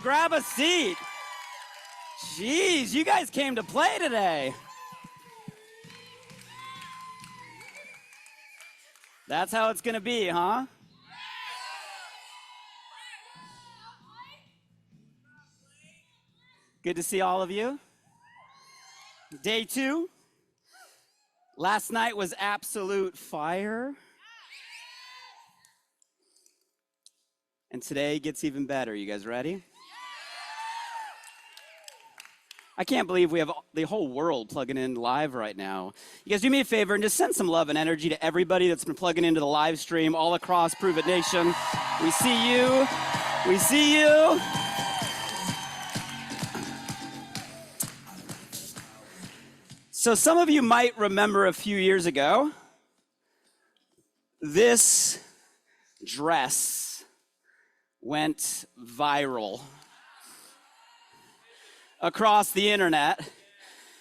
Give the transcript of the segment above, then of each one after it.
grab a seat. Jeez, you guys came to play today. That's how it's gonna be, huh? Good to see all of you. Day 2. Last night was absolute fire. And today gets even better. You guys ready? I can't believe we have the whole world plugging in live right now. You guys do me a favor and just send some love and energy to everybody that's been plugging into the live stream all across Prove It Nation. We see you. We see you. So some of you might remember a few years ago, this dress went viral across the internet,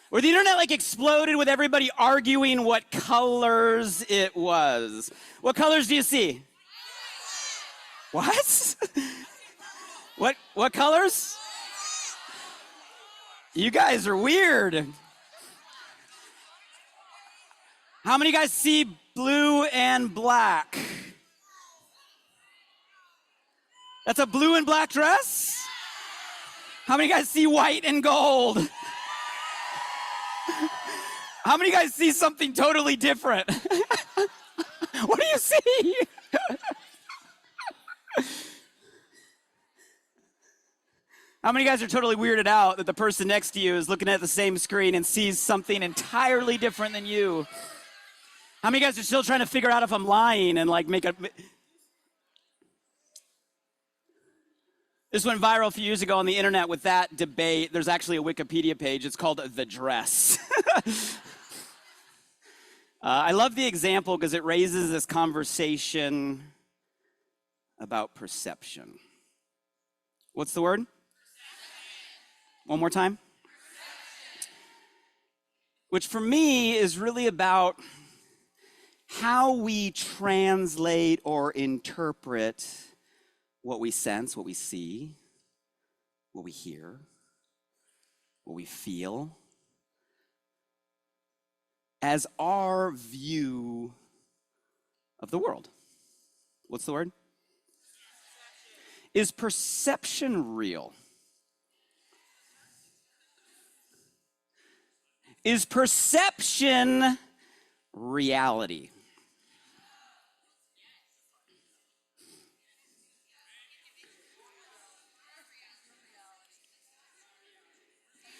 where the internet like exploded with everybody arguing what colors it was. What colors do you see? What? What colors? You guys are weird. How many guys see blue and black? That's a blue and black dress? How many guys see white and gold? How many guys see something totally different? What do you see? How many guys are totally weirded out that the person next to you is looking at the same screen and sees something entirely different than you? How many guys are still trying to figure out if I'm lying and like make a... This went viral a few years ago on the internet with that debate. There's actually a Wikipedia page. It's called The Dress. I love the example because it raises this conversation about perception. What's the word? Perception. One more time. Perception. Which for me is really about how we translate or interpret what we sense, what we see, what we hear, what we feel, as our view of the world. What's the word? Is perception real? Is perception reality?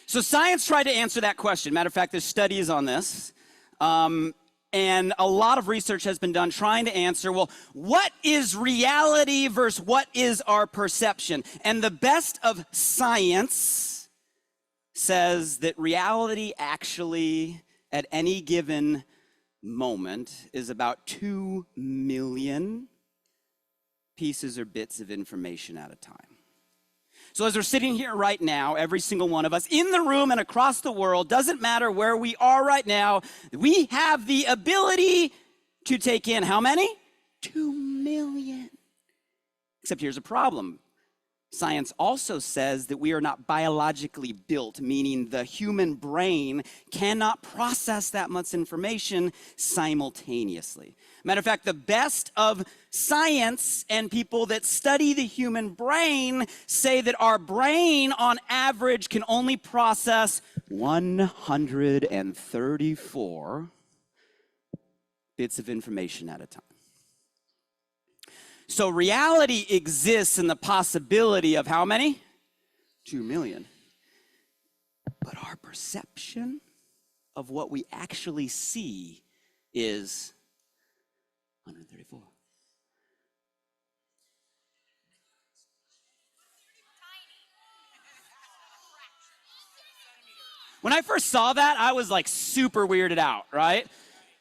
So science tried to answer that question. Matter of fact, there's studies on this. And a lot of research has been done trying to answer, well, what is reality versus what is our perception? And the best of science says that reality actually, at any given moment, is about 2 million pieces or bits of information at a time. So as we're sitting here right now, every single one of us in the room and across the world, doesn't matter where we are right now, we have the ability to take in how many? 2 million. Except here's a problem. Science also says that we are not biologically built, meaning the human brain cannot process that much information simultaneously. Matter of fact, the best of science and people that study the human brain say that our brain, on average, can only process 134 bits of information at a time. So reality exists in the possibility of how many? 2 million. But our perception of what we actually see is 134. When I first saw that, I was like super weirded out, right?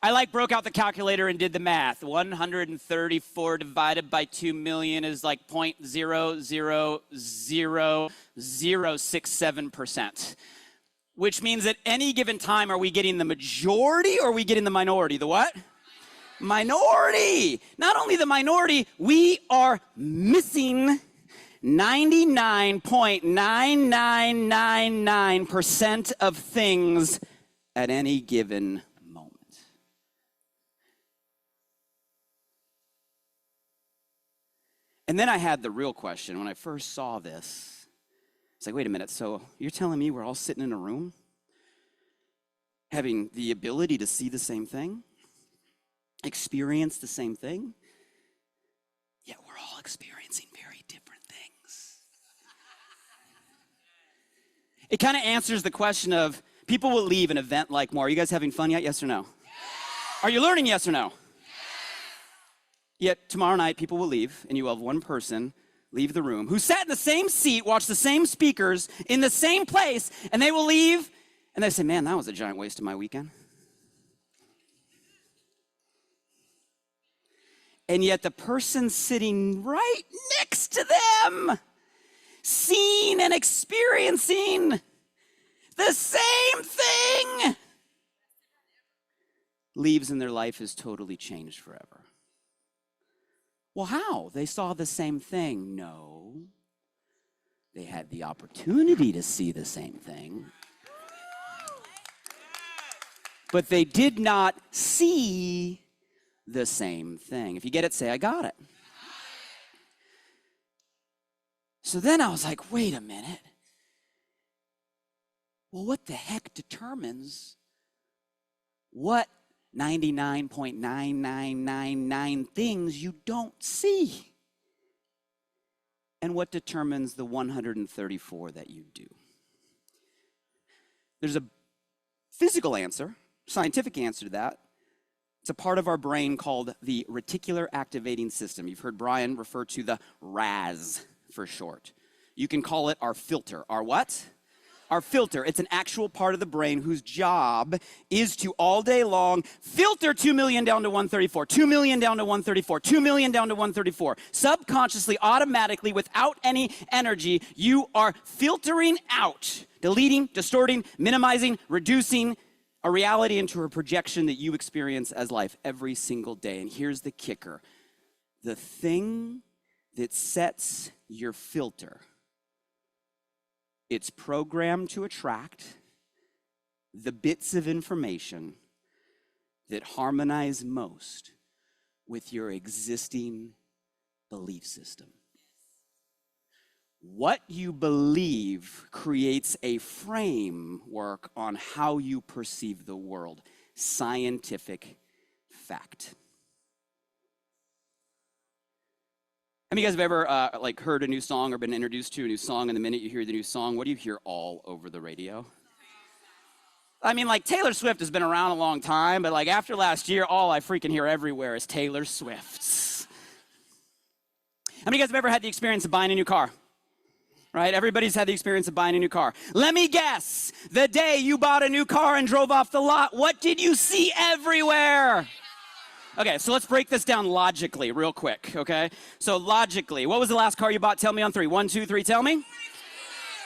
I like broke out the calculator and did the math. 134 divided by 2 million is like 0.000067%, which means at any given time, are we getting the majority or are we getting the minority? The what? Minority. Not only the minority, we are missing 99.9999% of things at any given moment. And then I had the real question when I first saw this. It's like, wait a minute, so you're telling me we're all sitting in a room having the ability to see the same thing, experience the same thing, yet we're all experiencing very different things. It kind of answers the question of, people will leave an event like more. Are you guys having fun yet? Yes or no? Yes. Are you learning? Yes or no? Yes. Yet tomorrow night, people will leave, and you will have one person leave the room who sat in the same seat, watched the same speakers in the same place, and they will leave, and they say, man, that was a giant waste of my weekend. And yet the person sitting right next to them, seeing and experiencing the same thing, leaves and their life is totally changed forever. Well, how? They saw the same thing. No. They had the opportunity to see the same thing, but they did not see the same thing. If you get it, say, I got it. So then I was like, wait a minute. Well, what the heck determines what 99.9999 things you don't see? And what determines the 134 that you do? There's a physical answer, scientific answer to that. It's a part of our brain called the reticular activating system. You've heard Brian refer to the RAS for short. You can call it our filter. Our what? Our filter. It's an actual part of the brain whose job is to all day long filter 2 million down to 134, 2 million down to 134, 2 million down to 134. Subconsciously, automatically, without any energy, you are filtering out, deleting, distorting, minimizing, reducing a reality into a projection that you experience as life every single day. And here's the kicker. The thing that sets your filter, it's programmed to attract the bits of information that harmonize most with your existing belief system. What you believe creates a framework on how you perceive the world. Scientific fact. How many of you guys have ever heard a new song or been introduced to a new song, and the minute you hear the new song, what do you hear all over the radio? I mean, like, Taylor Swift has been around a long time, but like after last year, all I freaking hear everywhere is Taylor Swift's. How many of you guys have ever had the experience of buying a new car? Right? Everybody's had the experience of buying a new car. Let me guess, the day you bought a new car and drove off the lot, what did you see everywhere? Okay, so let's break this down logically real quick, okay? So logically, what was the last car you bought? Tell me on 3. 1, 2, 3, tell me.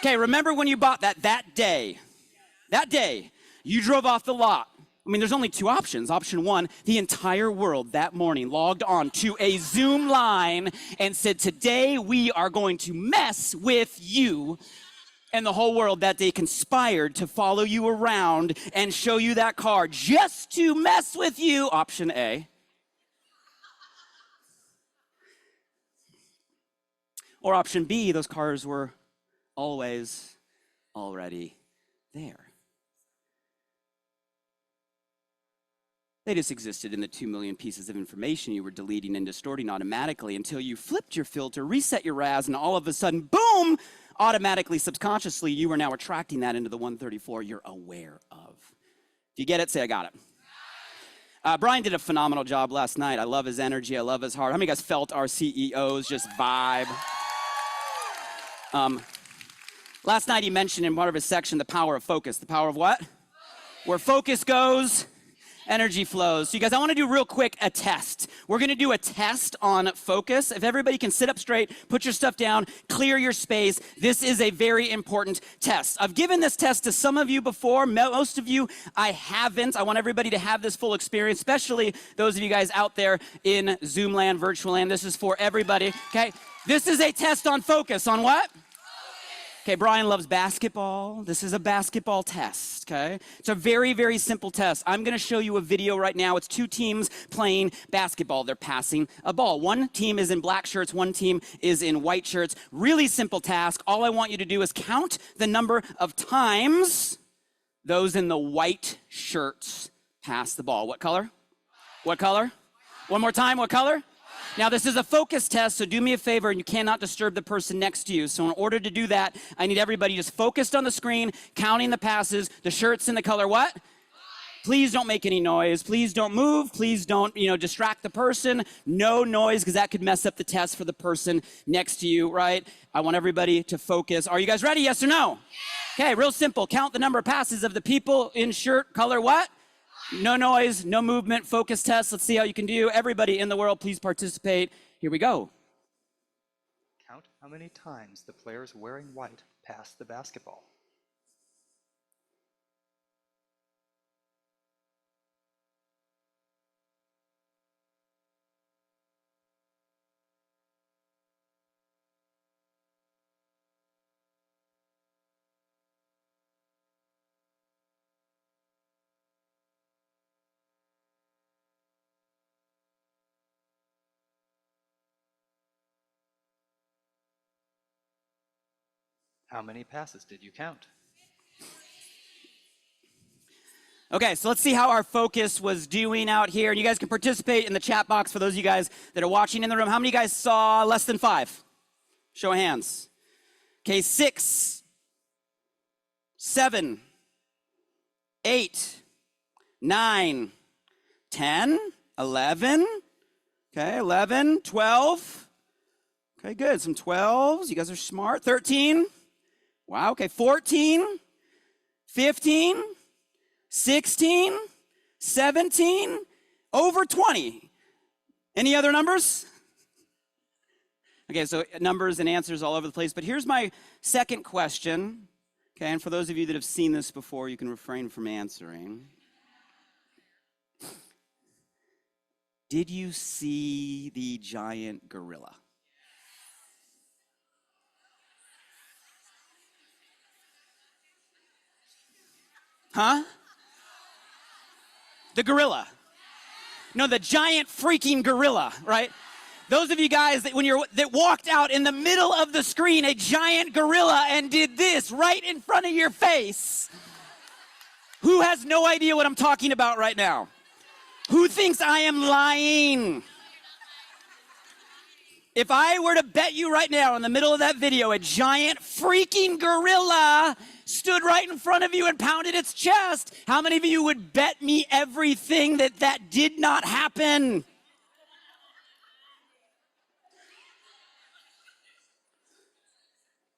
Okay, remember when you bought that day, you drove off the lot. I mean, there's only 2 options. Option 1, the entire world that morning logged on to a Zoom line and said, today we are going to mess with you. And the whole world that day conspired to follow you around and show you that car just to mess with you. Option A. Or option B, those cars were always already there. They just existed in the 2 million pieces of information you were deleting and distorting automatically until you flipped your filter, reset your RAS, and all of a sudden, boom, automatically, subconsciously, you are now attracting that into the 134 you're aware of. If you get it, say, I got it. Brian did a phenomenal job last night. I love his energy. I love his heart. How many of you guys felt our CEOs just vibe? Last night he mentioned in part of his section the power of focus. The power of what? Where focus goes, energy flows. So you guys, I want to do real quick a test. We're going to do a test on focus. If everybody can sit up straight, put your stuff down, clear your space. This is a very important test. I've given this test to some of you before. Most of you, I haven't. I want everybody to have this full experience, especially those of you guys out there in Zoom land, virtual land. This is for everybody, okay? This is a test on focus. On what? Okay, Brian loves basketball. This is a basketball test, okay? It's a very, very simple test. I'm gonna show you a video right now. It's two teams playing basketball. They're passing a ball. One team is in black shirts, one team is in white shirts. Really simple task. All I want you to do is count the number of times those in the white shirts pass the ball. What color? What color? One more time, what color? Now, this is a focus test, so do me a favor, and you cannot disturb the person next to you. So in order to do that, I need everybody just focused on the screen, counting the passes, the shirts in the color what? Please don't make any noise. Please don't move. Please don't, distract the person. No noise, because that could mess up the test for the person next to you, right? I want everybody to focus. Are you guys ready, yes or no? Okay, real simple. Count the number of passes of the people in shirt color what? No noise, no movement, focus test. Let's see how you can do. Everybody in the world, please participate. Here we go. Count how many times the players wearing white pass the basketball. How many passes did you count? Okay, so let's see how our focus was doing out here. And you guys can participate in the chat box for those of you guys that are watching in the room. How many of you guys saw less than 5? Show of hands. Okay, 6, 7, 8, 9, 10, 11. Okay, 11, 12. Okay, good. Some 12s. You guys are smart. 13. Wow, okay. 14, 15, 16, 17, over 20. Any other numbers? Okay, so numbers and answers all over the place. But here's my second question. Okay, and for those of you that have seen this before, you can refrain from answering. Did you see the giant gorilla? Huh? The gorilla. No, the giant freaking gorilla, right? Those of you guys that walked out in the middle of the screen, a giant gorilla, and did this right in front of your face. Who has no idea what I'm talking about right now? Who thinks I am lying? If I were to bet you right now in the middle of that video, a giant freaking gorilla stood right in front of you and pounded its chest, how many of you would bet me everything that did not happen?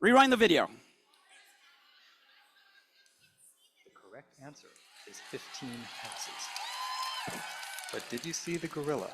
Rewind the video. The correct answer is 15 passes. But did you see the gorilla?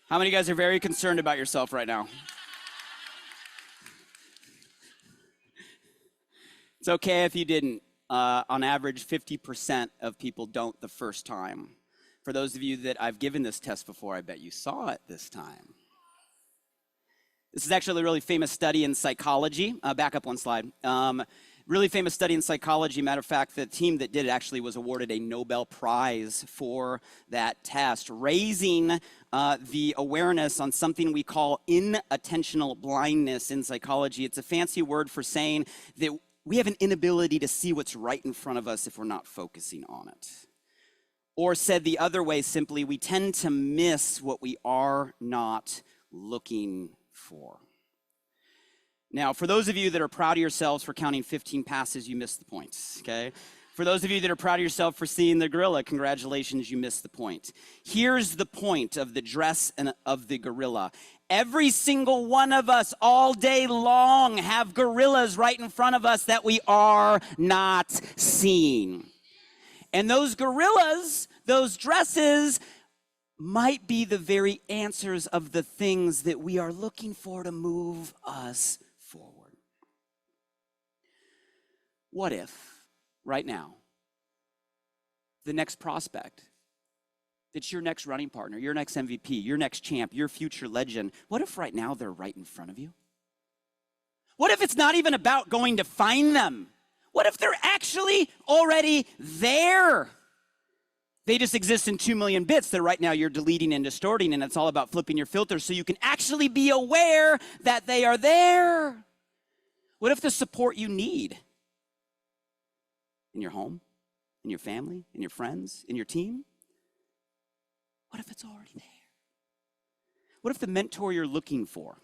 How many of you guys are very concerned about yourself right now? It's okay if you didn't. On average, 50% of people don't the first time. For those of you that I've given this test before, I bet you saw it this time. This is actually a really famous study in psychology. Back up one slide. Really famous study in psychology. Matter of fact, the team that did it actually was awarded a Nobel Prize for that test, raising the awareness on something we call inattentional blindness in psychology. It's a fancy word for saying that we have an inability to see what's right in front of us if we're not focusing on it. Or said the other way, simply, we tend to miss what we are not looking for. Now, for those of you that are proud of yourselves for counting 15 passes, you missed the points, okay? For those of you that are proud of yourself for seeing the gorilla, congratulations, you missed the point. Here's the point of the dress and of the gorilla. Every single one of us all day long have gorillas right in front of us that we are not seeing. And those gorillas, those dresses, might be the very answers of the things that we are looking for to move us forward. What if, right now, the next prospect, that's your next running partner, your next MVP, your next champ, your future legend, what if right now they're right in front of you? What if it's not even about going to find them? What if they're actually already there? They just exist in 2 million bits that right now you're deleting and distorting, and it's all about flipping your filter so you can actually be aware that they are there. What if the support you need in your home, in your family, in your friends, in your team, what if it's already there? What if the mentor you're looking for,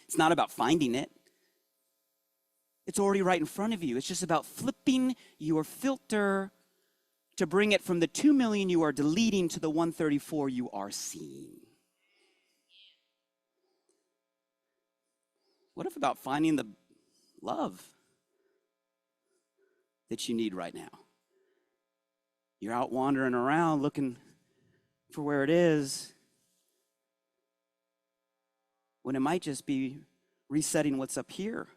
it's not about finding it, it's already right in front of you. It's just about flipping your filter to bring it from the 2 million you are deleting to the 134 you are seeing. What if about finding the love that you need right now? You're out wandering around looking for where it is, when it might just be resetting what's up here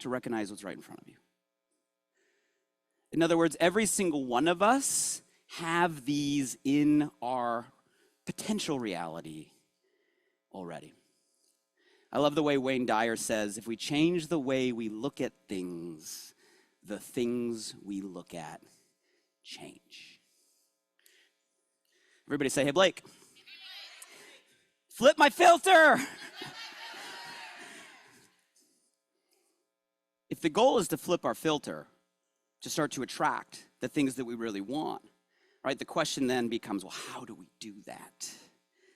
to recognize what's right in front of you. In other words, every single one of us have these in our potential reality already. I love the way Wayne Dyer says, if we change the way we look at things, the things we look at change. Everybody say, hey, Blake. Flip my filter. If the goal is to flip our filter, to start to attract the things that we really want, right? The question then becomes, well, how do we do that?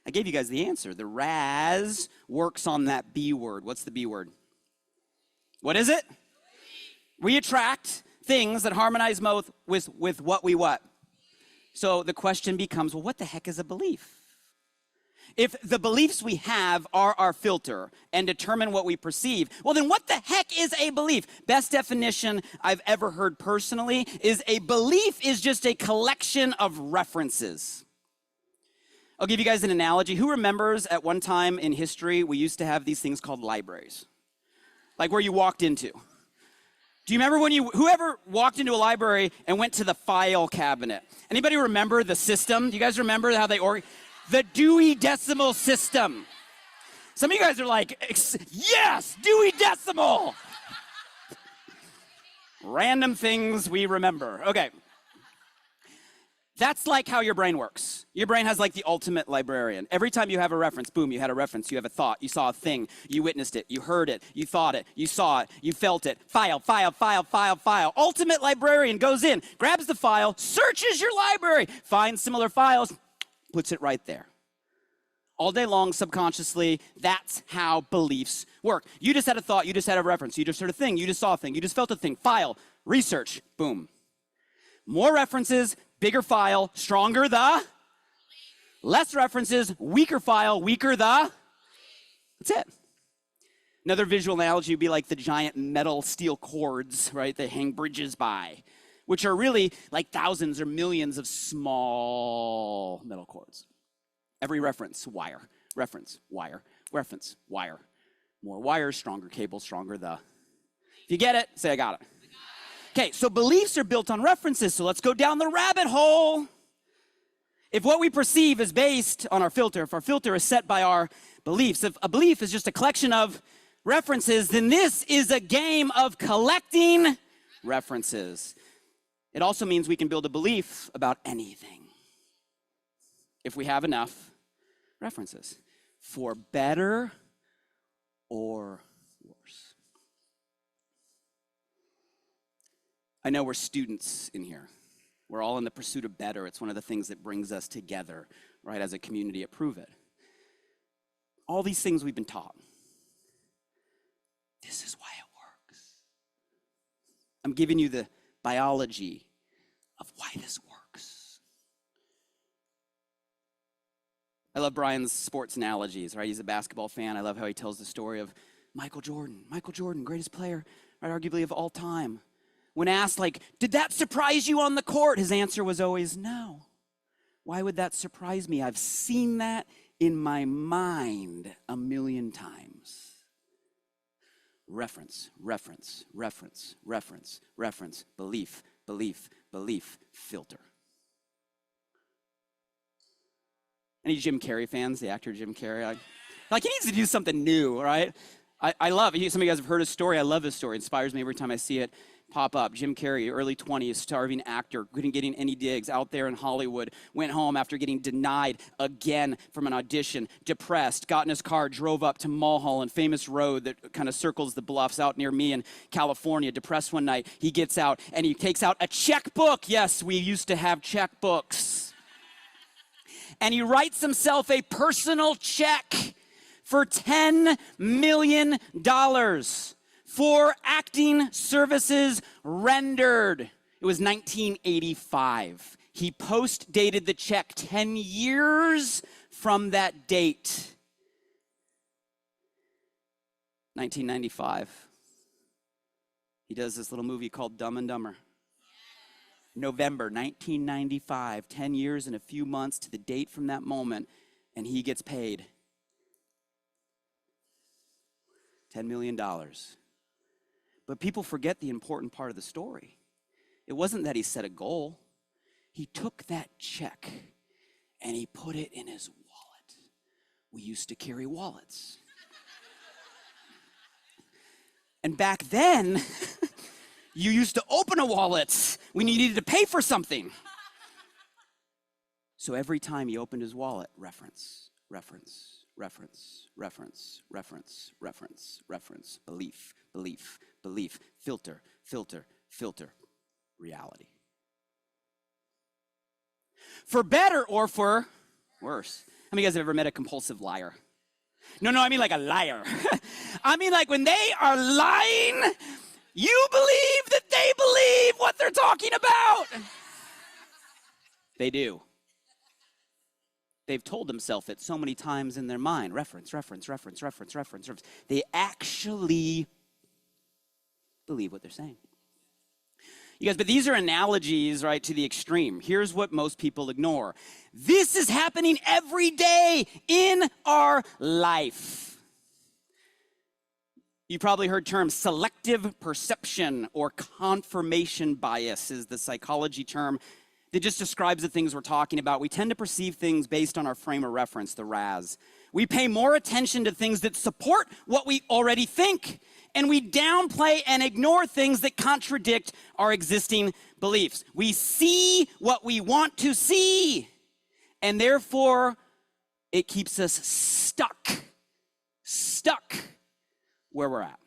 I gave you guys the answer. The RAS works on that B word. What's the B word? What is it? We attract things that harmonize most with what we what? So the question becomes, well, what the heck is a belief? If the beliefs we have are our filter and determine what we perceive, well, then what the heck is a belief? Best definition I've ever heard personally is a belief is just a collection of references. I'll give you guys an analogy. Who remembers at one time in history, we used to have these things called libraries? Like where you walked into. Do you remember when whoever walked into a library and went to the file cabinet? Anybody remember the system? Do you guys remember how they the Dewey Decimal System? Some of you guys are like, yes, Dewey Decimal. Random things we remember. Okay. That's like how your brain works. Your brain has like the ultimate librarian. Every time you have a reference, boom, you had a reference, you have a thought, you saw a thing, you witnessed it, you heard it, you thought it, you saw it, you felt it. File, file, file, file, file. Ultimate librarian goes in, grabs the file, searches your library, finds similar files, puts it right there. All day long, subconsciously, that's how beliefs work. You just had a thought, you just had a reference, you just heard a thing, you just saw a thing, you just felt a thing, file, research, boom. More references, bigger file, stronger the. Less references, weaker file, weaker the. That's it. Another visual analogy would be like the giant metal steel cords, right, that hang bridges by, which are really like thousands or millions of small metal cords. Every reference, wire, reference, wire, reference, wire. More wires, stronger cable, stronger the. If you get it, say I got it. Okay, so beliefs are built on references, so let's go down the rabbit hole. If what we perceive is based on our filter, if our filter is set by our beliefs, if a belief is just a collection of references, then this is a game of collecting references. It also means we can build a belief about anything if we have enough references, for better or worse. I know we're students in here. We're all in the pursuit of better. It's one of the things that brings us together, right, as a community at Prove It. All these things we've been taught. This is why it works. I'm giving you the biology of why this works. I love Brian's sports analogies, right? He's a basketball fan. I love how he tells the story of Michael Jordan. Michael Jordan, greatest player, right, arguably of all time. When asked, like, did that surprise you on the court? His answer was always, no. Why would that surprise me? I've seen that in my mind a million times. Reference, reference, reference, reference, reference, belief, belief, belief, filter. Any Jim Carrey fans, the actor Jim Carrey? Like, he needs to do something new, right? I love it. Some of you guys have heard his story. I love his story. It inspires me every time I see it pop up. Jim Carrey, early 20s, starving actor, couldn't get any gigs out there in Hollywood, went home after getting denied again from an audition, depressed, got in his car, drove up to Mulholland, famous road that kind of circles the bluffs out near me in California. Depressed one night, he gets out and he takes out a checkbook. Yes, we used to have checkbooks. And he writes himself a personal check for $10 million for acting services rendered. It was 1985. He post-dated the check 10 years from that date. 1995. He does this little movie called Dumb and Dumber. November 1995, 10 years and a few months to the date from that moment, and he gets paid $10 million. But people forget the important part of the story. It wasn't that he set a goal. He took that check and he put it in his wallet. We used to carry wallets. And back then, you used to open a wallet when you needed to pay for something. So every time he opened his wallet, reference, reference, reference, reference, reference, reference, reference, belief, belief, belief, filter, filter, filter, reality. For better or for worse. How many of you guys have ever met a compulsive liar? No, I mean like a liar. I mean like when they are lying, you believe that they believe what they're talking about. They do. They've told themselves it so many times in their mind. Reference, reference, reference, reference, reference, reference. They actually believe what they're saying. You guys, but these are analogies, right, to the extreme. Here's what most people ignore. This is happening every day in our life. You probably heard terms selective perception or confirmation bias is the psychology term that just describes the things we're talking about. We tend to perceive things based on our frame of reference, the RAS. We pay more attention to things that support what we already think, and we downplay and ignore things that contradict our existing beliefs. We see what we want to see, and therefore it keeps us stuck where we're at.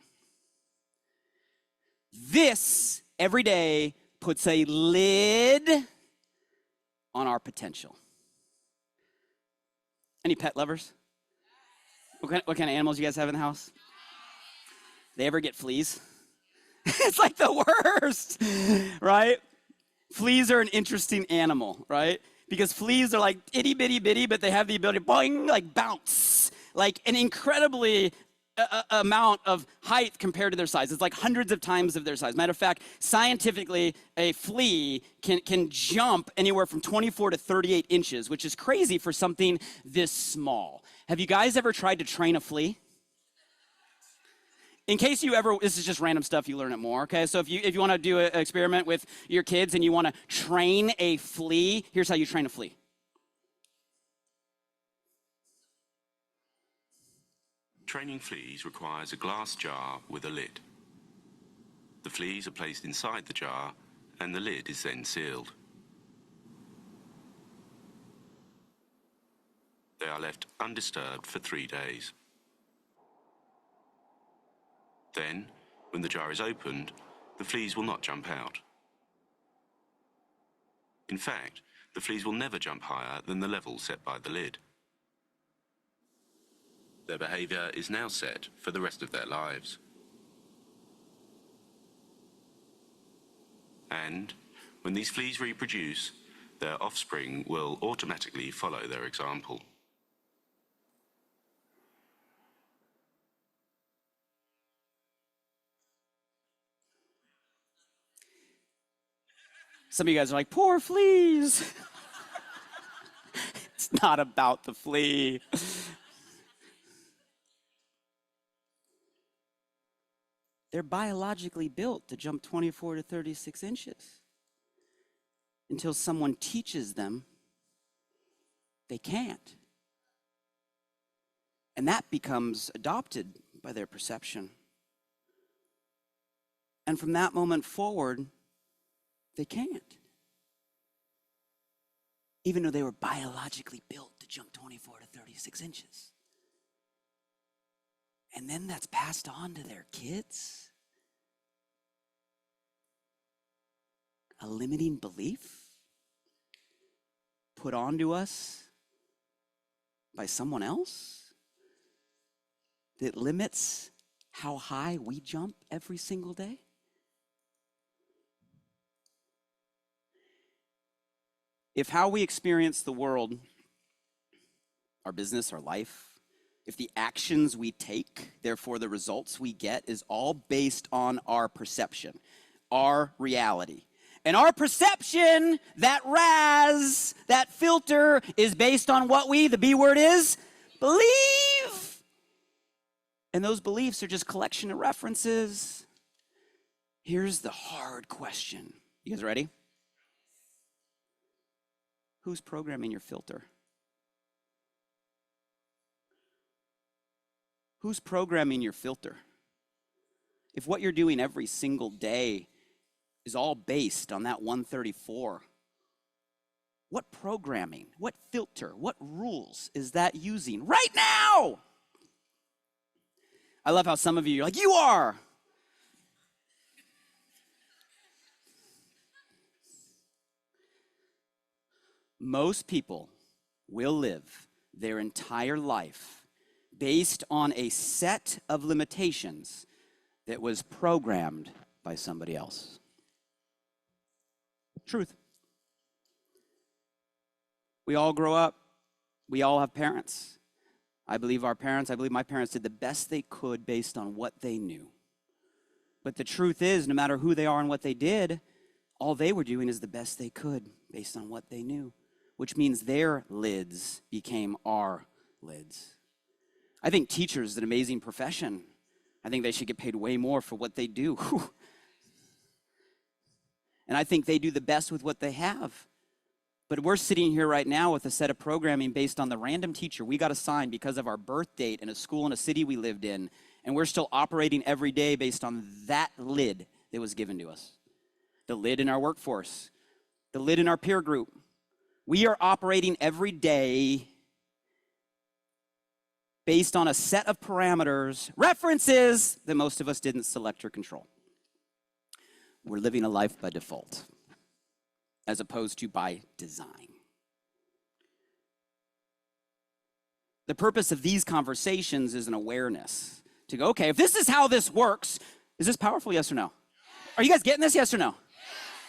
This, every day, puts a lid on our potential. Any pet lovers? What kind of animals you guys have in the house? They ever get fleas? It's like the worst, right? Fleas are an interesting animal, right? Because fleas are like itty bitty bitty, but they have the ability to boing, like bounce, like an incredibly amount of height compared to their size. It's like hundreds of times of their size. Matter of fact, scientifically, a flea can jump anywhere from 24 to 38 inches, which is crazy for something this small. Have you guys ever tried to train a flea? In case you ever, this is just random stuff, you learn it more, okay? So if you want to do an experiment with your kids and you want to train a flea, here's how you train a flea. Training fleas requires a glass jar with a lid. The fleas are placed inside the jar and the lid is then sealed. They are left undisturbed for 3 days. Then, when the jar is opened, the fleas will not jump out. In fact, the fleas will never jump higher than the level set by the lid. Their behavior is now set for the rest of their lives. And when these fleas reproduce, their offspring will automatically follow their example. Some of you guys are like, poor fleas. It's not about the flea. They're biologically built to jump 24 to 36 inches. Until someone teaches them, they can't. And that becomes adopted by their perception. And from that moment forward, they can't. Even though they were biologically built to jump 24 to 36 inches. And then that's passed on to their kids. A limiting belief put onto us by someone else that limits how high we jump every single day. If how we experience the world, our business, our life, if the actions we take, therefore the results we get, is all based on our perception, our reality. And our perception, that RAS, that filter, is based on what we, the B word is, believe. And those beliefs are just collection of references. Here's the hard question. You guys ready? Who's programming your filter? Who's programming your filter? If what you're doing every single day is all based on that 134, what programming, what filter, what rules is that using right now? I love how some of you are like, you are. Most people will live their entire life based on a set of limitations that was programmed by somebody else. Truth. We all grow up. We all have parents. I believe my parents did the best they could based on what they knew. But the truth is, no matter who they are and what they did, all they were doing is the best they could based on what they knew, which means their lids became our lids. I think teachers is an amazing profession. I think they should get paid way more for what they do. And I think they do the best with what they have. But we're sitting here right now with a set of programming based on the random teacher we got assigned because of our birth date in a school in a city we lived in. And we're still operating every day based on that lid that was given to us. The lid in our workforce, the lid in our peer group. We are operating every day based on a set of parameters, references that most of us didn't select or control. We're living a life by default, as opposed to by design. The purpose of these conversations is an awareness. To go, okay, if this is how this works, is this powerful, yes or no? Are you guys getting this, yes or no?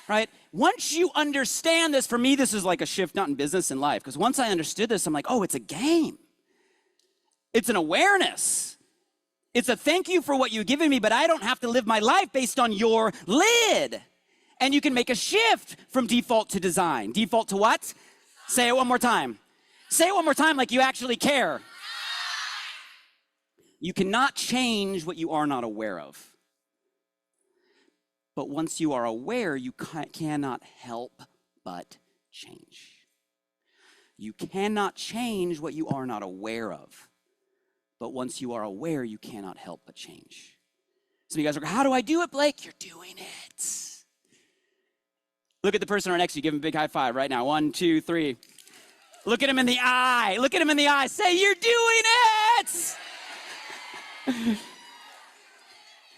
Right? Once you understand this, for me, this is like a shift, not in business, in life. Because once I understood this, I'm like, oh, it's a game. It's an awareness. It's a thank you for what you've given me, but I don't have to live my life based on your lid. And you can make a shift from default to design. Default to what? Say it one more time. Say it one more time like you actually care. You cannot change what you are not aware of. But once you are aware, you cannot help but change. You cannot change what you are not aware of. But once you are aware, you cannot help but change. Some of you guys are like, how do I do it, Blake? You're doing it. Look at the person right next to you. Give him a big high five right now. 1, 2, 3. Look at him in the eye. Look at him in the eye. Say, you're doing it.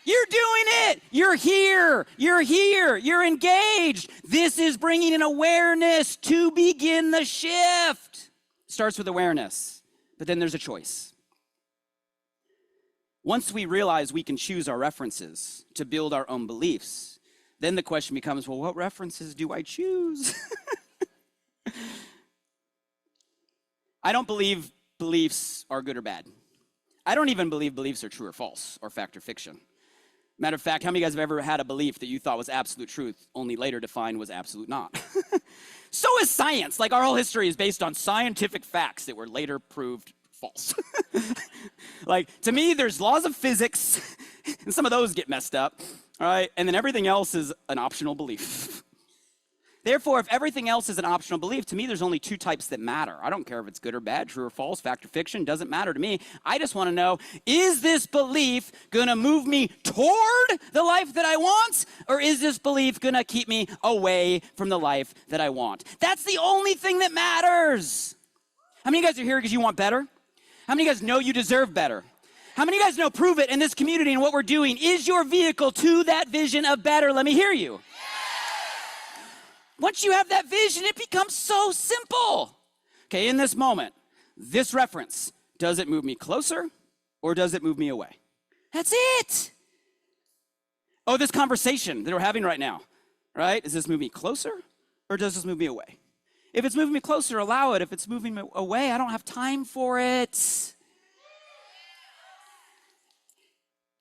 You're doing it. You're here. You're here. You're engaged. This is bringing an awareness to begin the shift. Starts with awareness, but then there's a choice. Once we realize we can choose our references to build our own beliefs, Then the question becomes, well, what references do I choose? I don't believe beliefs are good or bad. I don't even believe beliefs are true or false or fact or fiction. Matter of fact, how many of you guys have ever had a belief that you thought was absolute truth, only later defined was absolute not? So is science. Like, our whole history is based on scientific facts that were later proved false. Like, to me, there's laws of physics, and some of those get messed up, all right? And then everything else is an optional belief. Therefore, if everything else is an optional belief, to me, there's only two types that matter. I don't care if it's good or bad, true or false, fact or fiction, doesn't matter to me. I just want to know, is this belief going to move me toward the life that I want, or is this belief going to keep me away from the life that I want? That's the only thing that matters. How many of you guys are here because you want better? How many of you guys know you deserve better? How many of you guys know Prove It in this community and what we're doing is your vehicle to that vision of better? Let me hear you. Once you have that vision, it becomes so simple. Okay, in this moment, this reference, does it move me closer or does it move me away? That's it. Oh, this conversation that we're having right now, right? Does this move me closer or does this move me away? If it's moving me closer, allow it. If it's moving me away, I don't have time for it.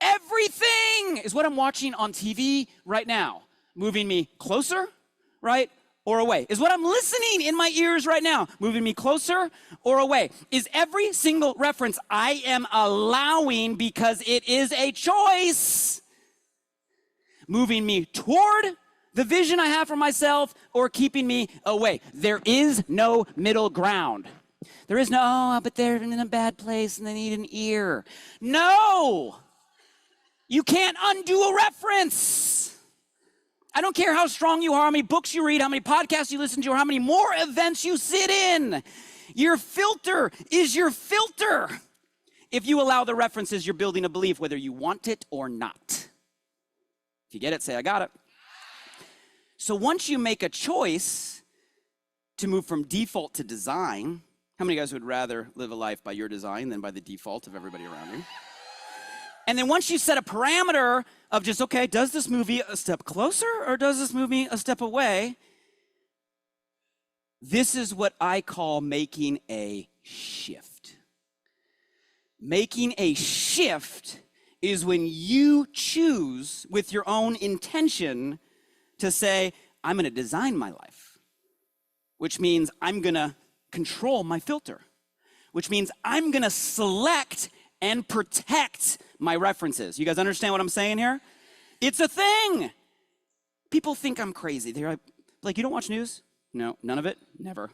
Everything is what I'm watching on TV right now, moving me closer, right, or away? Is what I'm listening in my ears right now moving me closer or away? Is every single reference I am allowing, because it is a choice, moving me toward the vision I have for myself or keeping me away? There is no middle ground. There is no, oh, but they're in a bad place and they need an ear. No! You can't undo a reference. I don't care how strong you are, how many books you read, how many podcasts you listen to, or how many more events you sit in. Your filter is your filter. If you allow the references, you're building a belief, whether you want it or not. If you get it, say, I got it. So once you make a choice to move from default to design, how many of you guys would rather live a life by your design than by the default of everybody around you? And then once you set a parameter of just, okay, does this move me a step closer or does this move me a step away? This is what I call making a shift. Making a shift is when you choose with your own intention to say, I'm going to design my life, which means I'm going to control my filter, which means I'm going to select and protect my references. You guys understand what I'm saying here? It's a thing. People think I'm crazy. They're like, you don't watch news? No, none of it? Never.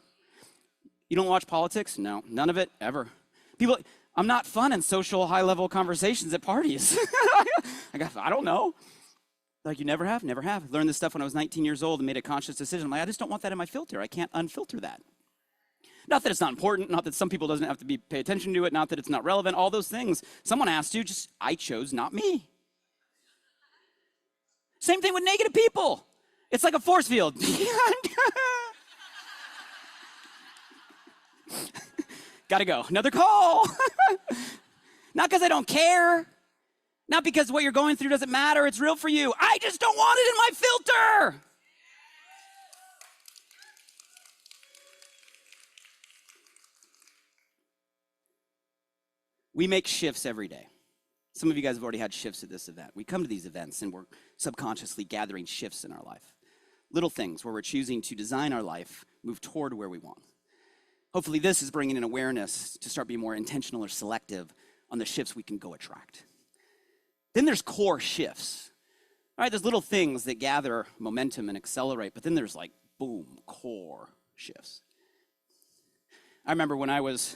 You don't watch politics? No, none of it? Ever. People, I'm not fun in social high-level conversations at parties. I don't know. Like, you never have? Never have. Learned this stuff when I was 19 years old and made a conscious decision. I'm like, I just don't want that in my filter. I can't unfilter that. Not that it's not important, not that some people doesn't have to pay attention to it, not that it's not relevant, all those things. Someone has to, just I chose, not me. Same thing with negative people. It's like a force field. Gotta go. Another call. Not because I don't care. Not because what you're going through doesn't matter. It's real for you. I just don't want it in my filter. We make shifts every day. Some of you guys have already had shifts at this event. We come to these events and we're subconsciously gathering shifts in our life. Little things where we're choosing to design our life, move toward where we want. Hopefully this is bringing an awareness to start being more intentional or selective on the shifts we can go attract. Then there's core shifts. All right, there's little things that gather momentum and accelerate, but then there's like, boom, core shifts. I remember when I was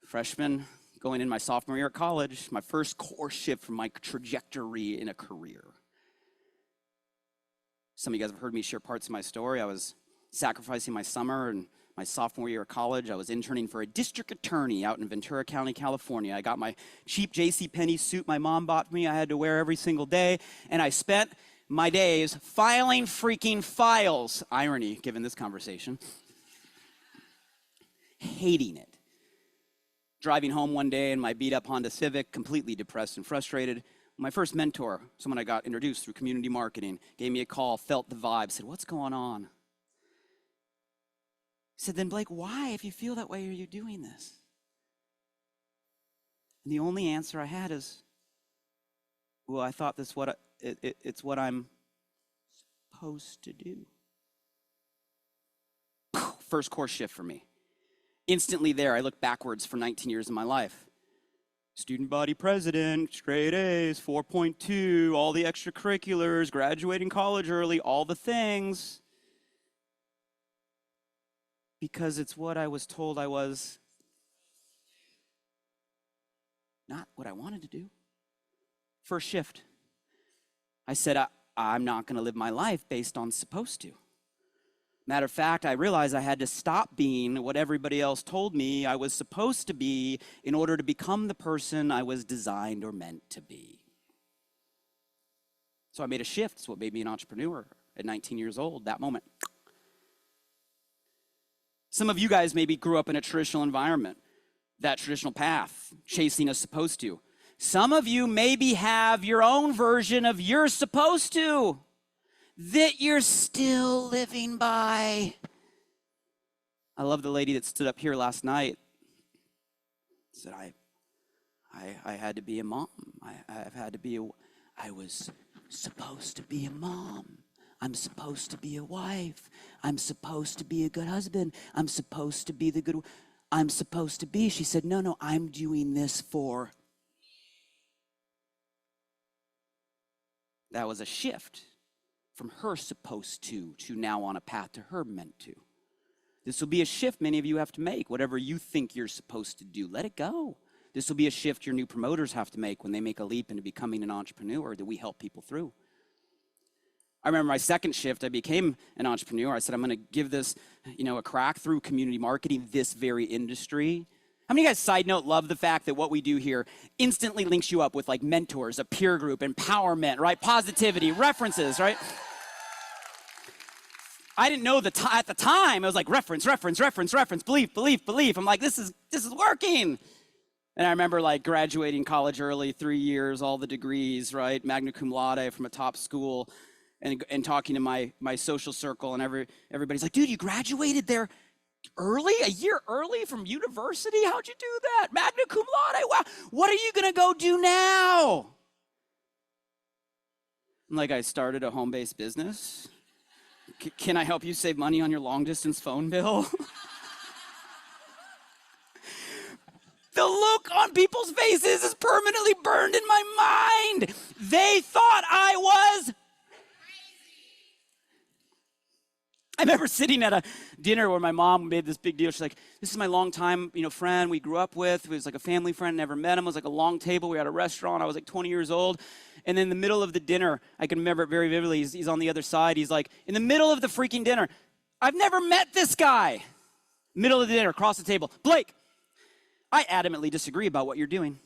freshman, going in my sophomore year at college, my first core shift from my trajectory in a career. Some of you guys have heard me share parts of my story. I was sacrificing my summer and my sophomore year of college. I was interning for a district attorney out in Ventura County, California. I got my cheap JCPenney suit my mom bought me. I had to wear every single day, and I spent my days filing freaking files. Irony, given this conversation. Hating it. Driving home one day in my beat-up Honda Civic, completely depressed and frustrated, My first mentor, someone I got introduced through community marketing, gave me a call, felt the vibe, said, what's going on? He said, then Blake, why, if you feel that way, are you doing this? And the only answer I had is, well, I thought it's what I'm supposed to do. First course shift for me. Instantly there, I look backwards for 19 years of my life. Student body president, straight A's, 4.2, all the extracurriculars, graduating college early, all the things. Because it's what I was told I was, not what I wanted to do. First shift. I said, I'm not going to live my life based on supposed to. Matter of fact, I realized I had to stop being what everybody else told me I was supposed to be in order to become the person I was designed or meant to be. So I made a shift. It's what made me an entrepreneur at 19 years old, that moment. Some of you guys maybe grew up in a traditional environment, that traditional path, chasing a supposed to. Some of you maybe have your own version of you're supposed to, that you're still living by. I love the lady that stood up here last night. Said, I had to be a mom. I was supposed to be a mom. I'm supposed to be a wife. I'm supposed to be a good husband. I'm supposed to be I'm supposed to be. She said, no, I'm doing this for. That was a shift from her supposed to now on a path to her meant to. This will be a shift many of you have to make. Whatever you think you're supposed to do, let it go. This will be a shift your new promoters have to make when they make a leap into becoming an entrepreneur that we help people through. I remember my second shift, I became an entrepreneur. I said, I'm going to give this, a crack through community marketing, this very industry. How many of you guys, side note, love the fact that what we do here instantly links you up with like mentors, a peer group, empowerment, right? Positivity, references, right? I didn't know at the time, it was like reference, belief. I'm like, this is working. And I remember like graduating college early, 3 years, all the degrees, right? Magna cum laude from a top school, and talking to my social circle, and everybody's like, dude, you graduated there early, a year early from university? How'd you do that? Magna cum laude, wow. What are you gonna go do now? I'm like, I started a home-based business. Can I help you save money on your long-distance phone bill? The look on people's faces is permanently burned in my mind. They thought I was. I remember sitting at a dinner where my mom made this big deal. She's like, this is my longtime, friend we grew up with. He was like a family friend, never met him. It was like a long table. We were at a restaurant. I was like 20 years old. And in the middle of the dinner, I can remember it very vividly. He's on the other side. He's like, in the middle of the freaking dinner, I've never met this guy. Middle of the dinner, across the table. Blake, I adamantly disagree about what you're doing.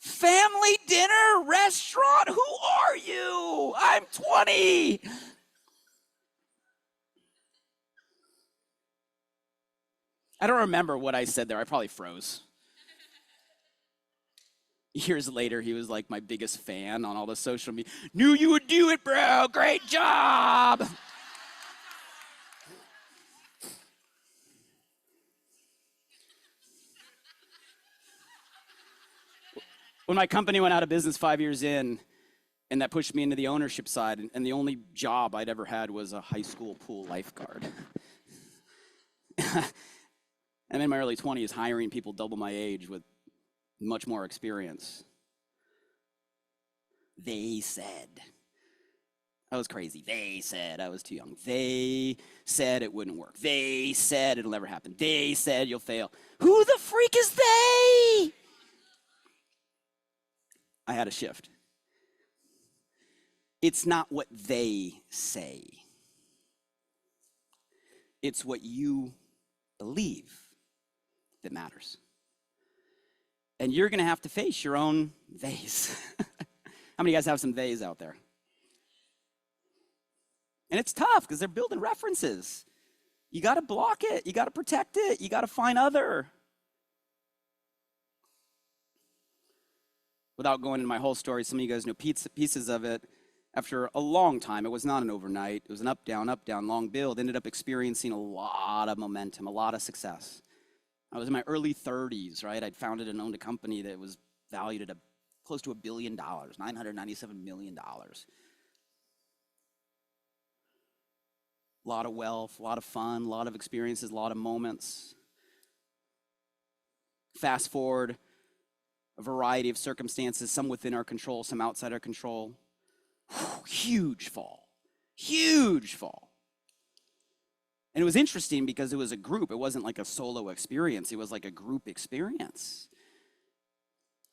Family dinner, restaurant, who are you? I'm 20. I don't remember what I said there. I probably froze. Years later, he was like my biggest fan on all the social media. Knew you would do it, bro. Great job. When my company went out of business 5 years in, and that pushed me into the ownership side, and the only job I'd ever had was a high school pool lifeguard. I'm in my early 20s hiring people double my age with much more experience. They said I was crazy. They said I was too young. They said it wouldn't work. They said it'll never happen. They said you'll fail. Who the freak is they? I had a shift. It's not what they say. It's what you believe that matters. And you're going to have to face your own theys. How many of you guys have some theys out there? And it's tough because they're building references. You got to block it. You got to protect it. You got to find other. Without going into my whole story, some of you guys know pieces of it. After a long time, it was not an overnight. It was an up, down, long build. Ended up experiencing a lot of momentum, a lot of success. I was in my early 30s, right? I'd founded and owned a company that was valued at close to $1 billion, $997 million. A lot of wealth, a lot of fun, a lot of experiences, a lot of moments. Fast forward, a variety of circumstances, some within our control, some outside our control. Huge fall. And it was interesting because it was a group. It wasn't like a solo experience. It was like a group experience.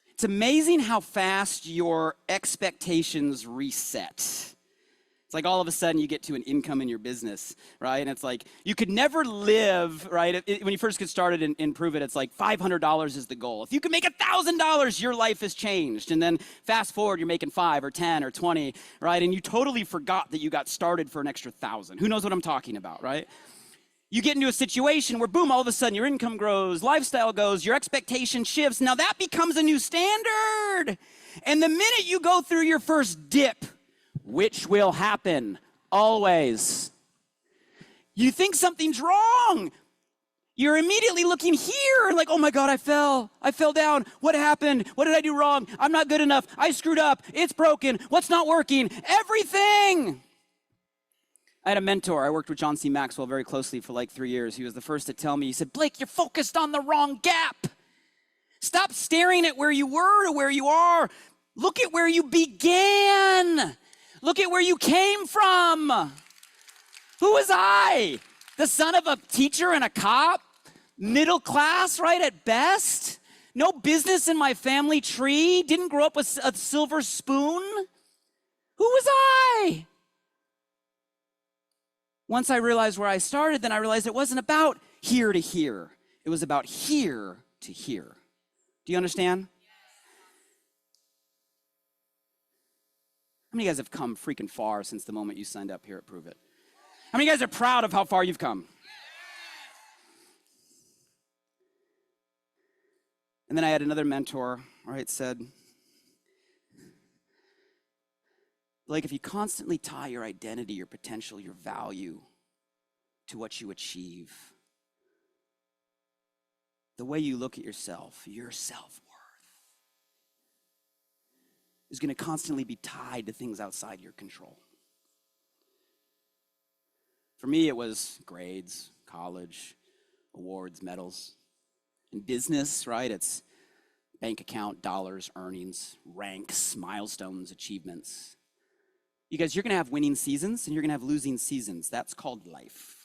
It's amazing how fast your expectations reset. It's like all of a sudden you get to an income in your business, right? And it's like you could never live, right? When you first get started and prove it, it's like $500 is the goal. If you can make $1,000, your life has changed. And then fast forward, you're making 5 or 10 or 20, right? And you totally forgot that you got started for an extra 1,000. Who knows what I'm talking about, right? You get into a situation where, boom, all of a sudden your income grows, lifestyle goes, your expectation shifts. Now that becomes a new standard. And the minute you go through your first dip, which will happen always, you think something's wrong. You're immediately looking here and like, oh my God, I fell down. What happened? What did I do wrong? I'm not good enough. I screwed up. It's broken. What's not working? Everything. I had a mentor. I worked with John C. Maxwell very closely for like 3 years. He was the first to tell me, he said, Blake, you're focused on the wrong gap. Stop staring at where you were to where you are. Look at where you began. Look at where you came from. Who was I? The son of a teacher and a cop? Middle class, right, at best? No business in my family tree? Didn't grow up with a silver spoon? Who was I? Once I realized where I started, then I realized it wasn't about here to here. It was about here to here. Do you understand? How many of you guys have come freaking far since the moment you signed up here at Prove It? How many of you guys are proud of how far you've come? And then I had another mentor, right, said, Blake, if you constantly tie your identity, your potential, your value to what you achieve, the way you look at yourself, your self-worth, is going to constantly be tied to things outside your control. For me, it was grades, college, awards, medals. In business, right, it's bank account, dollars, earnings, ranks, milestones, achievements. You guys, you're going to have winning seasons and you're going to have losing seasons. That's called life.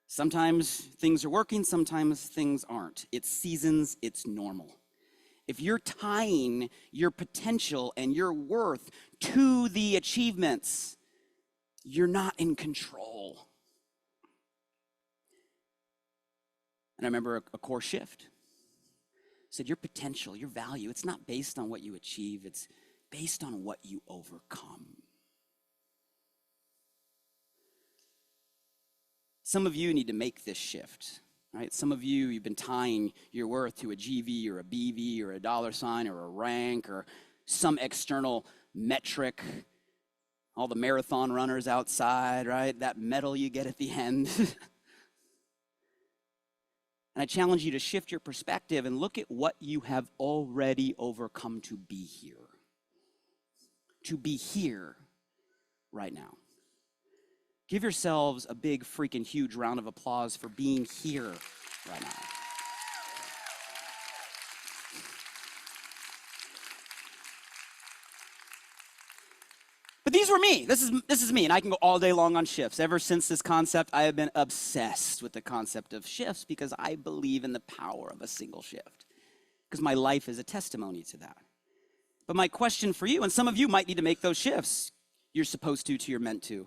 Sometimes things are working, sometimes things aren't. It's seasons, it's normal. If you're tying your potential and your worth to the achievements, you're not in control. And I remember a core shift. I said, your potential, your value, it's not based on what you achieve, it's based on what you overcome. Some of you need to make this shift. Right? Some of you, you've been tying your worth to a GV or a BV or a dollar sign or a rank or some external metric. All the marathon runners outside, right? That medal you get at the end. And I challenge you to shift your perspective and look at what you have already overcome to be here. To be here right now. Give yourselves a big, freaking huge round of applause for being here right now. But these were me. This is me, and I can go all day long on shifts. Ever since this concept, I have been obsessed with the concept of shifts because I believe in the power of a single shift. Because my life is a testimony to that. But my question for you, and some of you might need to make those shifts. You're supposed to, you're meant to.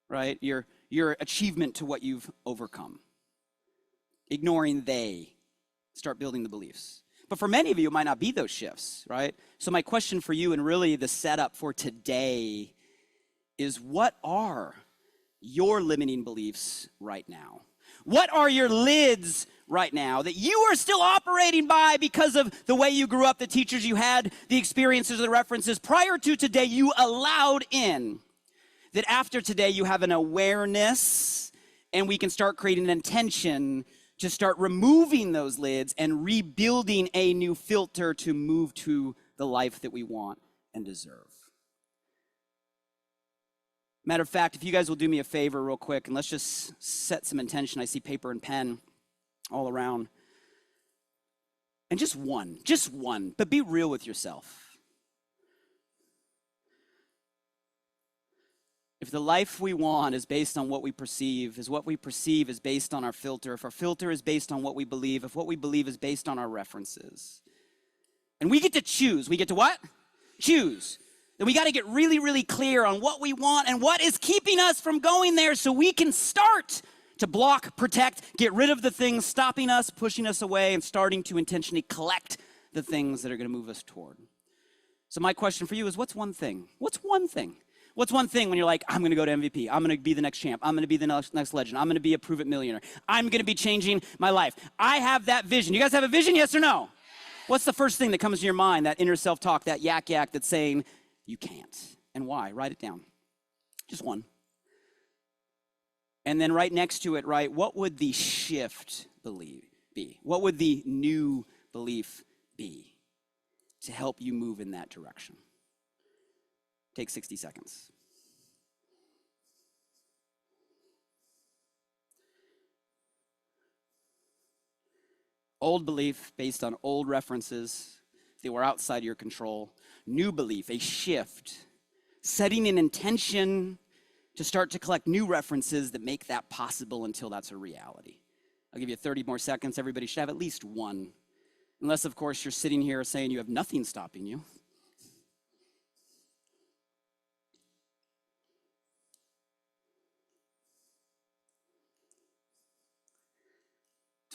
Right? Your achievement to what you've overcome. Ignoring they. Start building the beliefs. But for many of you, it might not be those shifts, right? So my question for you, and really the setup for today, is what are your limiting beliefs right now? What are your lids right now that you are still operating by because of the way you grew up, the teachers you had, the experiences, the references prior to today, you allowed in, that after today you have an awareness and we can start creating an intention to start removing those lids and rebuilding a new filter to move to the life that we want and deserve. Matter of fact, if you guys will do me a favor real quick, and let's just set some intention. I see paper and pen all around. And just one, but be real with yourself. If the life we want is based on what we perceive, is what we perceive is based on our filter, if our filter is based on what we believe, if what we believe is based on our references, and we get to choose, we get to what? Choose. Then we got to get really, really clear on what we want and what is keeping us from going there so we can start to block, protect, get rid of the things stopping us, pushing us away, and starting to intentionally collect the things that are going to move us toward. So my question for you is, what's one thing? What's one thing? What's one thing when you're like, I'm going to go to MVP, I'm going to be the next champ, I'm going to be the next legend, I'm going to be a prove it millionaire, I'm going to be changing my life. I have that vision. You guys have a vision, yes or no? What's the first thing that comes to your mind, that inner self-talk, that yak that's saying, you can't, and why? Write it down. Just one. And then right next to it, write, what would the shift belief be? What would the new belief be to help you move in that direction? Take 60 seconds. Old belief based on old references that were outside your control. New belief, a shift, setting an intention to start to collect new references that make that possible until that's a reality. I'll give you 30 more seconds. Everybody should have at least one. Unless, of course, you're sitting here saying you have nothing stopping you.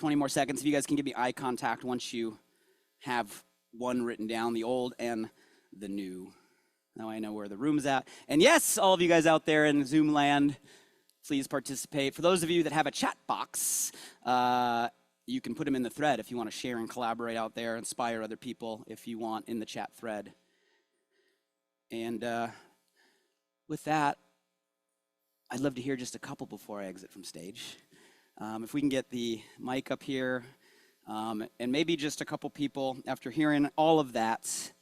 $20 more seconds. If you guys can give me eye contact once you have one written down, the old and the new. Now I know where the room's at. And yes, all of you guys out there in Zoom land, please participate. For those of you that have a chat box, you can put them in the thread if you want to share and collaborate out there, inspire other people if you want in the chat thread. And with that, I'd love to hear just a couple before I exit from stage. If we can get the mic up here, and maybe just a couple people after hearing all of that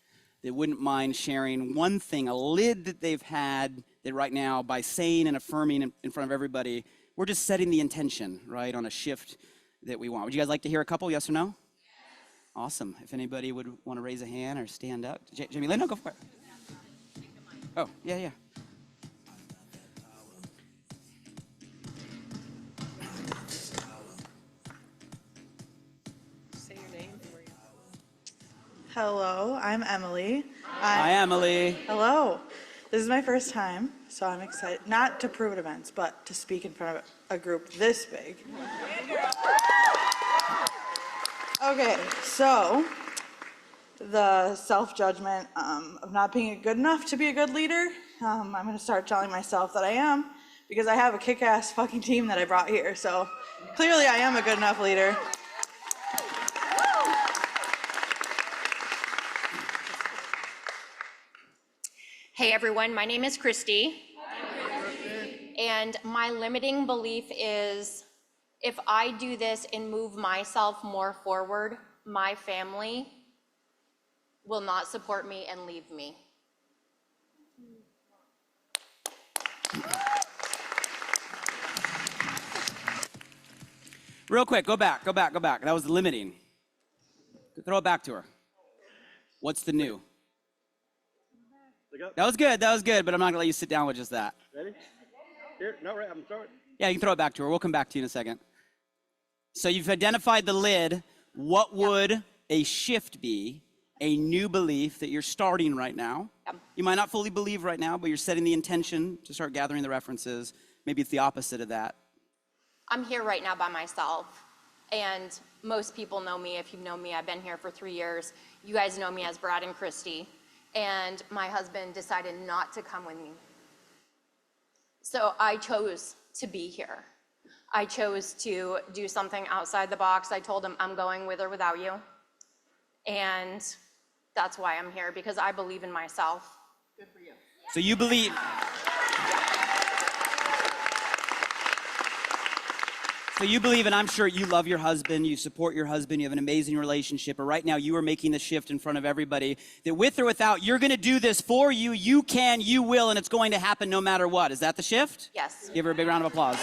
wouldn't mind sharing one thing, a lid that they've had that right now, by saying and affirming in front of everybody, we're just setting the intention, right, on a shift that we want. Would you guys like to hear a couple, yes or no? Yes. Awesome. If anybody would want to raise a hand or stand up. Jamie Lynn, no, go for it. Oh, yeah. Hello, I'm Emily. Hi, Emily. Hello. This is my first time, so I'm excited, not to prove it events, but to speak in front of a group this big. Okay, so the self-judgment of not being good enough to be a good leader, I'm going to start telling myself that I am, because I have a kick-ass fucking team that I brought here, so clearly I am a good enough leader. Hey everyone, my name is Christy. And my limiting belief is if I do this and move myself more forward, my family will not support me and leave me. Real quick, go back. That was limiting. Throw it back to her. What's the new? That was good, but I'm not gonna let you sit down with just that. Ready? Here, no, right, I'm throwing. Yeah, you can throw it back to her. We'll come back to you in a second. So you've identified the lid. What would a shift be, a new belief that you're starting right now? Yep. You might not fully believe right now, but you're setting the intention to start gathering the references. Maybe it's the opposite of that. I'm here right now by myself. And most people know me. If you know me, I've been here for 3 years. You guys know me as Brad and Christy. And my husband decided not to come with me. So I chose to be here. I chose to do something outside the box. I told him I'm going with or without you. And that's why I'm here, because I believe in myself. So you believe. So you believe, and I'm sure you love your husband, you support your husband, you have an amazing relationship, but right now you are making the shift in front of everybody that with or without, you're gonna do this for you, you can, you will, and it's going to happen no matter what. Is that the shift? Yes. Give her a big round of applause.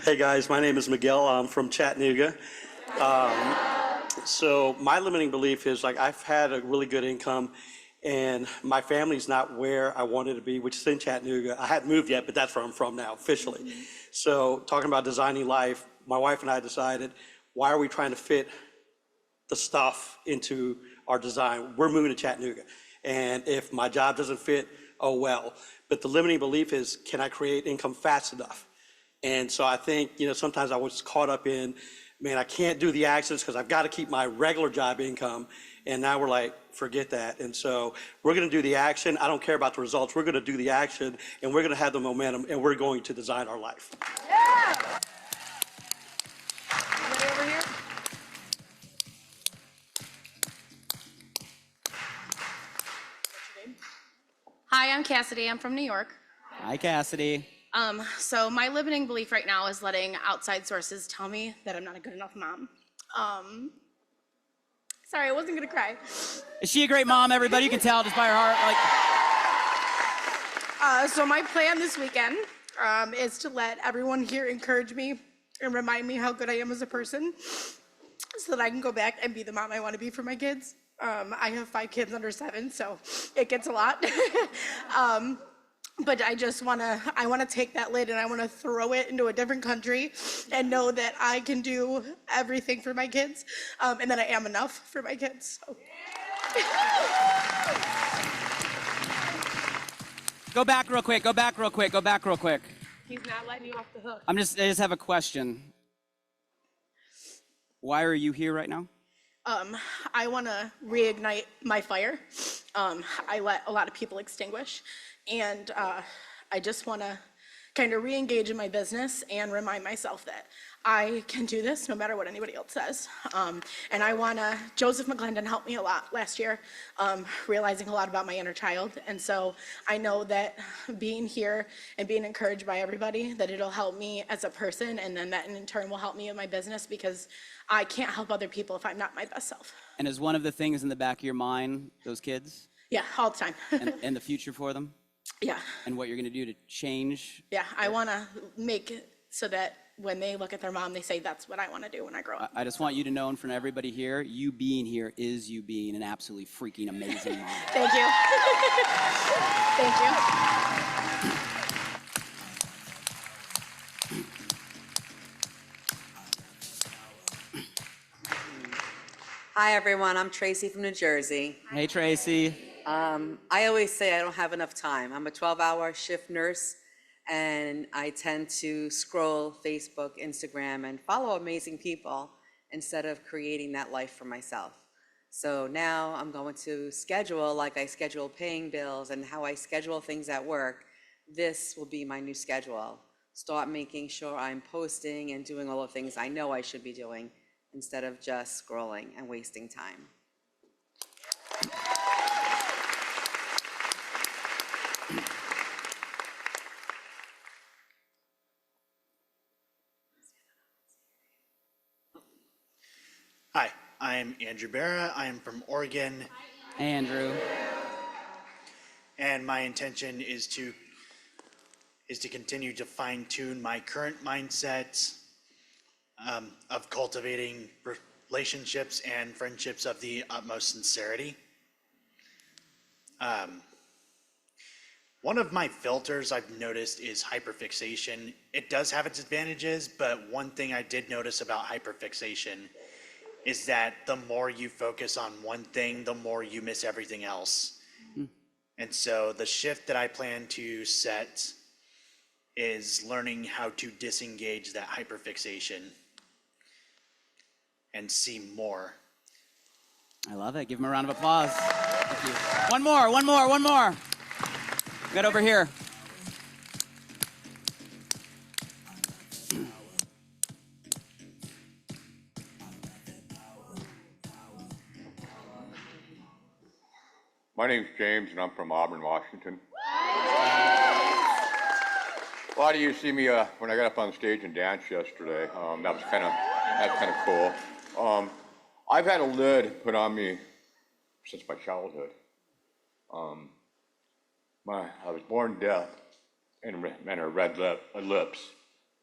Hey guys, my name is Miguel. I'm from Chattanooga. So my limiting belief is like I've had a really good income and my family's not where I wanted to be, which is in Chattanooga. I hadn't moved yet, but that's where I'm from now officially. So talking about designing life, my wife and I decided, why are we trying to fit the stuff into our design? We're moving to Chattanooga. And if my job doesn't fit, oh well. But the limiting belief is, can I create income fast enough? And so I think, sometimes I was caught up in, man, I can't do the actions because I've got to keep my regular job income. And now we're like, forget that. And so we're going to do the action. I don't care about the results. We're going to do the action and we're going to have the momentum and we're going to design our life. Yeah. Anybody over here? Hi, I'm Cassidy. I'm from New York. Hi, Cassidy. So my limiting belief right now is letting outside sources tell me that I'm not a good enough mom. Sorry, I wasn't gonna cry. Is she a great mom, everybody? You can tell just by her heart. So my plan this weekend is to let everyone here encourage me and remind me how good I am as a person so that I can go back and be the mom I want to be for my kids. I have 5 kids under 7, so it gets a lot. But I want to take that lid and I want to throw it into a different country and know that I can do everything for my kids and that I am enough for my kids. So. Go back real quick. He's not letting you off the hook. I just have a question. Why are you here right now? I want to reignite my fire. I let a lot of people extinguish, and I just want to kind of re-engage in my business and remind myself that I can do this no matter what anybody else says. And I want to, Joseph McClendon helped me a lot last year, realizing a lot about my inner child. And so I know that being here and being encouraged by everybody, that it'll help me as a person, and then that in turn will help me in my business, because I can't help other people if I'm not my best self. And is one of the things in the back of your mind those kids? Yeah, all the time. and the future for them? Yeah. And what you're going to do to change? Yeah, I want to make it so that when they look at their mom, they say, that's what I want to do when I grow up. I just want you to know, and from everybody here, you being here is you being an absolutely freaking amazing mom. Thank you. Thank you. Hi, everyone. I'm Tracy from New Jersey. Hey, Tracy. I always say I don't have enough time. I'm a 12-hour shift nurse, and I tend to scroll Facebook, Instagram, and follow amazing people instead of creating that life for myself. So now I'm going to schedule like I schedule paying bills and how I schedule things at work. This will be my new schedule. Start making sure I'm posting and doing all the things I know I should be doing, instead of just scrolling and wasting time. Hi, I'm Andrew Barra. I am from Oregon, Andrew. and my intention is to continue to fine-tune my current mindset of cultivating relationships and friendships of the utmost sincerity. One of my filters I've noticed is hyperfixation. It does have its advantages, but one thing I did notice about hyperfixation is that the more you focus on one thing, the more you miss everything else. And so the shift that I plan to set is learning how to disengage that hyperfixation and see more. I love it. Give him a round of applause. One more. Get over here. My name's James, and I'm from Auburn, Washington. A lot of you see me when I got up on stage and danced yesterday. That's kind of cool. I've had a lid put on me since my childhood. I was born deaf and a red lips.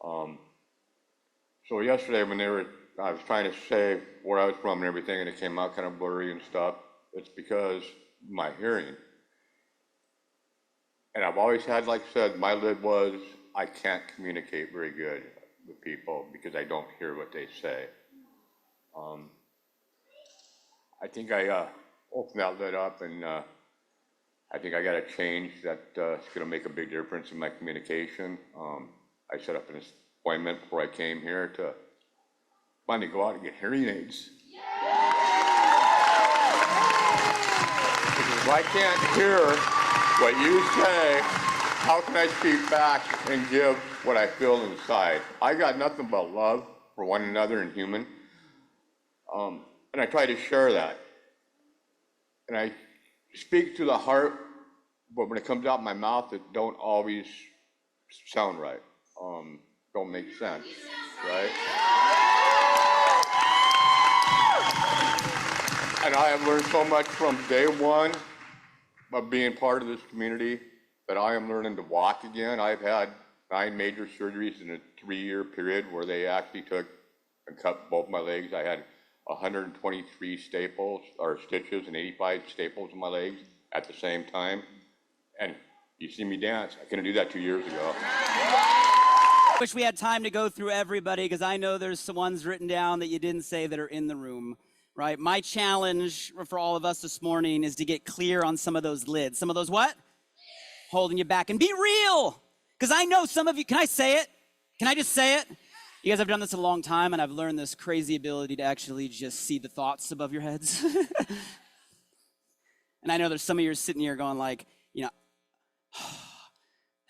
So yesterday when I was trying to say where I was from and everything, and it came out kind of blurry and stuff. It's because my hearing. And I've always had, like I said, my lid was, I can't communicate very good with people because I don't hear what they say. I think I opened that lid up, and I think I got to change that. It's going to make a big difference in my communication. I set up an appointment before I came here to finally go out and get hearing aids. If I can't hear what you say, how can I speak back and give what I feel inside? I got nothing but love for one another and human. And I try to share that. And I speak to the heart, but when it comes out my mouth, it don't always sound right. Don't make sense, right? And I have learned so much from day one of being part of this community that I am learning to walk again. I've had 9 major surgeries in a 3-year period where they actually took and cut both my legs. I had 123 stitches and 85 staples in my legs at the same time. And you see me dance. I couldn't do that 2 years ago. Wish we had time to go through everybody, because I know there's some ones written down that you didn't say that are in the room, right? My challenge for all of us this morning is to get clear on some of those lids. Some of those what? Holding you back. And be real, because I know some of you, can I say it? Can I just say it? You guys have done this a long time, and I've learned this crazy ability to actually just see the thoughts above your heads. And I know there's some of you sitting here going like, you know,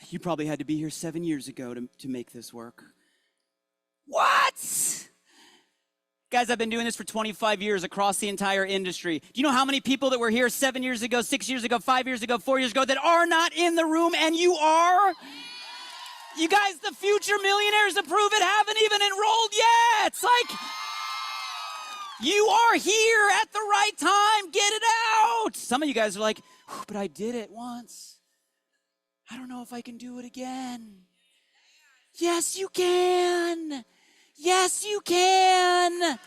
you probably had to be here 7 years ago to make this work. What? Guys, I've been doing this for 25 years across the entire industry. Do you know how many people that were here 7 years ago, 6 years ago, 5 years ago, 4 years ago that are not in the room, and you are? You guys, the future millionaires to prove it haven't even enrolled yet. It's like, you are here at the right time. Get it out. Some of you guys are like, but I did it once. I don't know if I can do it again. Yes, you can. Yes, you can.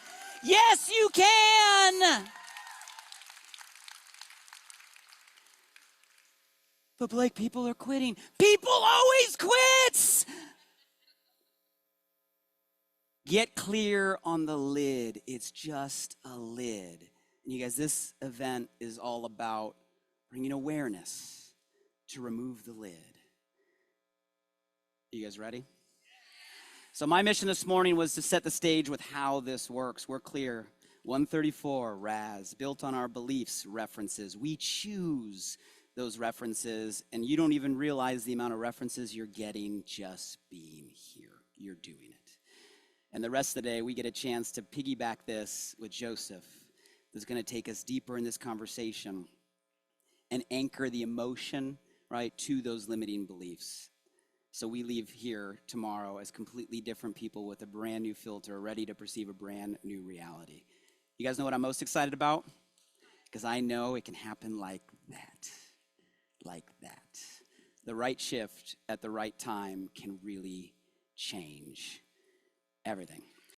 Yes, you can. But Blake, people are quitting. People always quit. Get clear on the lid. It's just a lid. And you guys, this event is all about bringing awareness to remove the lid. You guys ready? So my mission this morning was to set the stage with how this works. We're clear. 134, RAS, built on our beliefs, references. We choose those references, and you don't even realize the amount of references you're getting just being here. You're doing it. And the rest of the day, we get a chance to piggyback this with Joseph, that's going to take us deeper in this conversation and anchor the emotion, right, to those limiting beliefs. So we leave here tomorrow as completely different people with a brand new filter, ready to perceive a brand new reality. You guys know what I'm most excited about? Because I know it can happen like that. Like that. The right shift at the right time can really change everything.